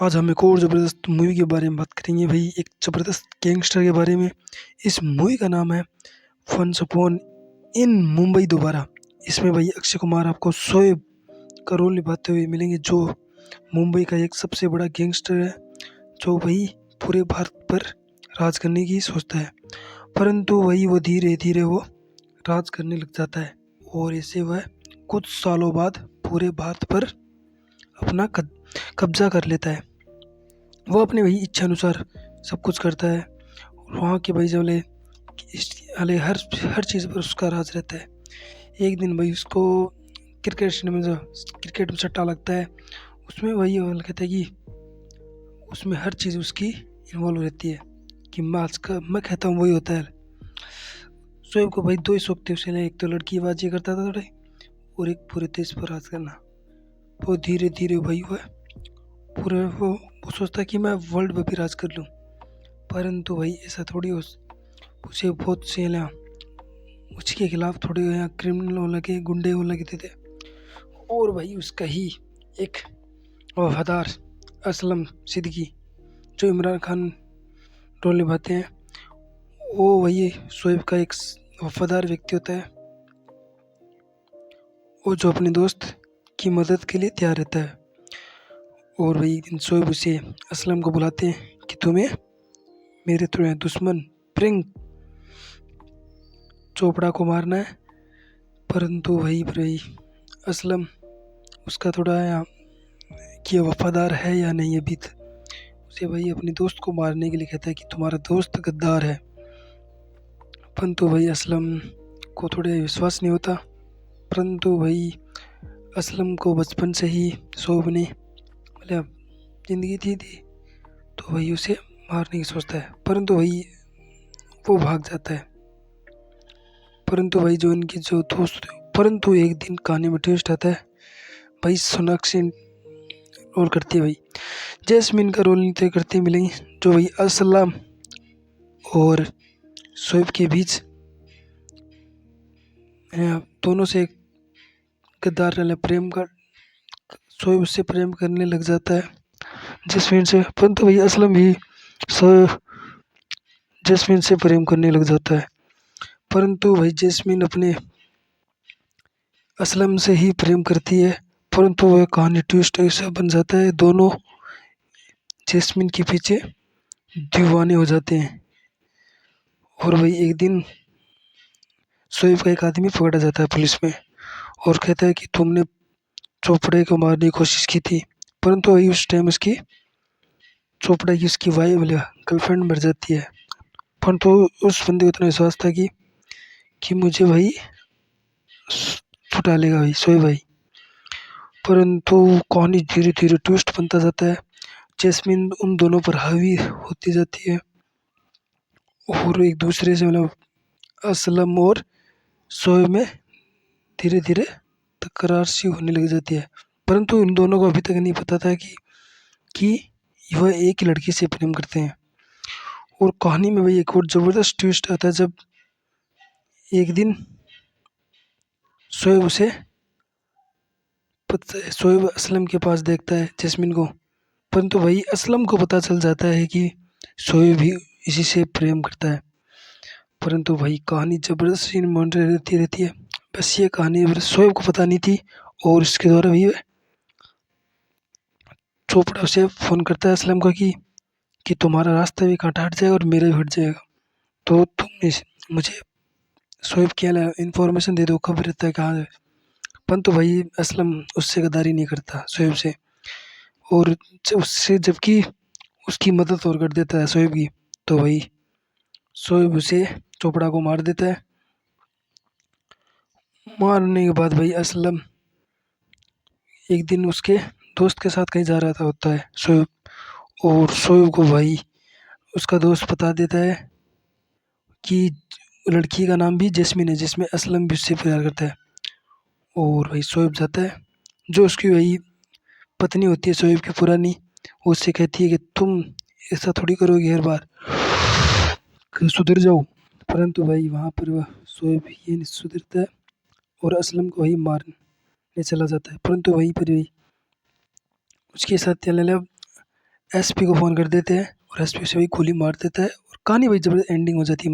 आज हम एक और ज़बरदस्त मूवी के बारे में बात करेंगे भाई, एक ज़बरदस्त गैंगस्टर के बारे में। इस मूवी का नाम है वंस अपॉन इन मुंबई दोबारा। इसमें भाई अक्षय कुमार आपको शोएब का रोल निभाते हुए मिलेंगे, जो मुंबई का एक सबसे बड़ा गैंगस्टर है, जो भाई पूरे भारत पर राज करने की सोचता है। परंतु वही वो धीरे धीरे वो राज करने लग जाता है और ऐसे वह कुछ सालों बाद पूरे भारत पर अपना कब्जा कर लेता है। वो अपने भाई इच्छा अनुसार सब कुछ करता है और वहाँ के भाई जब वाले हर चीज़ पर उसका राज रहता है। एक दिन भाई उसको क्रिकेट में सट्टा लगता है, उसमें वही वो कहता है कि उसमें हर चीज़ उसकी इन्वॉल्व रहती है, कि मैं कहता हूँ वही होता है। शोएब को भाई दो ही शौक थे उसे, एक तो लड़कीबाजी करता था थोड़े, और एक पूरे देश पर राज करना। वो धीरे धीरे भाई वो सोचता है कि मैं वर्ल्ड पर भी राज कर लूँ। परंतु भाई ऐसा थोड़ी उसे बहुत से ना उसके खिलाफ थोड़े यहाँ क्रिमिनल हो लगे, गुंडे हो लगे थे। और भाई उसका ही एक वफादार असलम सिद्दीकी, जो इमरान खान रोल निभाते हैं, वो वही शोएब का एक वफादार व्यक्ति होता है, वो जो अपने दोस्त की मदद के लिए तैयार रहता है। और वही दिन शोएब उसे असलम को बुलाते हैं कि तुम्हें मेरे थोड़े दुश्मन प्रिंग चोपड़ा को मारना है। परंतु वही असलम उसका थोड़ा कि वफादार है या नहीं अभी उसे वही अपने दोस्त को मारने के लिए कहता है कि तुम्हारा दोस्त गद्दार है। परंतु भाई असलम को थोड़े विश्वास नहीं होता। परंतु भाई असलम को बचपन से ही शोएब ने मतलब ज़िंदगी थी, तो वही उसे मारने की सोचता है, परंतु वही वो भाग जाता है। परंतु भाई जो इनकी जो दोस्त, परंतु एक दिन कहानी में ट्विस्ट आता है भाई। सोनाक्षी रोल करती है भाई, जैस्मिन का रोल नृत्य करती मिलेंगी, जो भाई असलम और शोएब के बीच दोनों से गद्दार रहने प्रेम का, शोएब उससे प्रेम करने लग जाता है जैस्मिन से। परंतु भाई असलम भी जैस्मिन से प्रेम करने लग जाता है। परंतु भाई जैस्मिन अपने असलम से ही प्रेम करती है, परंतु वह कहानी ट्विस्ट ऐसा बन जाता है, दोनों जैस्मिन के पीछे दीवाने हो जाते हैं। और भाई एक दिन शोएब का एक आदमी पकड़ा जाता है पुलिस में, और कहता है कि तुमने चोपड़े को मारने की कोशिश की थी। परंतु वही उस टाइम उसकी चोपड़ा की उसकी वाइफ गर्लफ्रेंड मर जाती है। परंतु उस बंदे को इतना विश्वास था कि मुझे भाई छुटा लेगा भाई शोएब भाई। परंतु कहानी धीरे धीरे ट्विस्ट बनता जाता है, जैस्मिन उन दोनों पर हावी होती जाती है और एक दूसरे से असलम और शोएब में धीरे धीरे तकरार सी होने लग जाती है। परंतु इन दोनों को अभी तक नहीं पता था कि वह एक ही लड़की से प्रेम करते हैं। और कहानी में भाई एक और ज़बरदस्त ट्विस्ट आता है, जब एक दिन शोएब उसे शोएब असलम के पास देखता है जैस्मिन को, परंतु वही असलम को पता चल जाता है कि शोएब भी इसी से प्रेम करता है। परंतु भाई कहानी ज़बरदस्त सीन बन रहती है। बस ये कहानी शोएब को पता नहीं थी, और इसके द्वारा भी चोपड़ा उसे फ़ोन करता है असलम को कि तुम्हारा रास्ता भी काटा हट जाएगा और मेरा भी हट जाएगा, तो तुम मुझे शोएब की इन्फॉर्मेशन दे दो, खबर रहता है कहाँ है। परंतु भाई असलम उससे गद्दारी नहीं करता शोएब से, और उससे जबकि उसकी मदद और कर देता है शोएब की, तो भाई शोएब उसे चोपड़ा को मार देता है। मारने के बाद भाई असलम एक दिन उसके दोस्त के साथ कहीं जा रहा था होता है शोएब, और शोएब को भाई उसका दोस्त बता देता है कि लड़की का नाम भी जैस्मिन है, जिसमें असलम भी उससे प्यार करता है। और भाई शोएब जाता है, जो उसकी वही पत्नी होती है शोएब की पुरानी, वो उससे कहती है कि तुम ऐसा थोड़ी करोगे हर बार, सुधर जाओ। परंतु भाई वहाँ पर वह शोएब ये नहीं सुधरता है और असलम को वही मारने चला जाता है। परंतु वहीं पर भी उसके साथ एसपी को फ़ोन कर देते हैं और एसपी उसे भी गोली मार देता है और कहानी भाई जबरदस्त एंडिंग हो जाती है।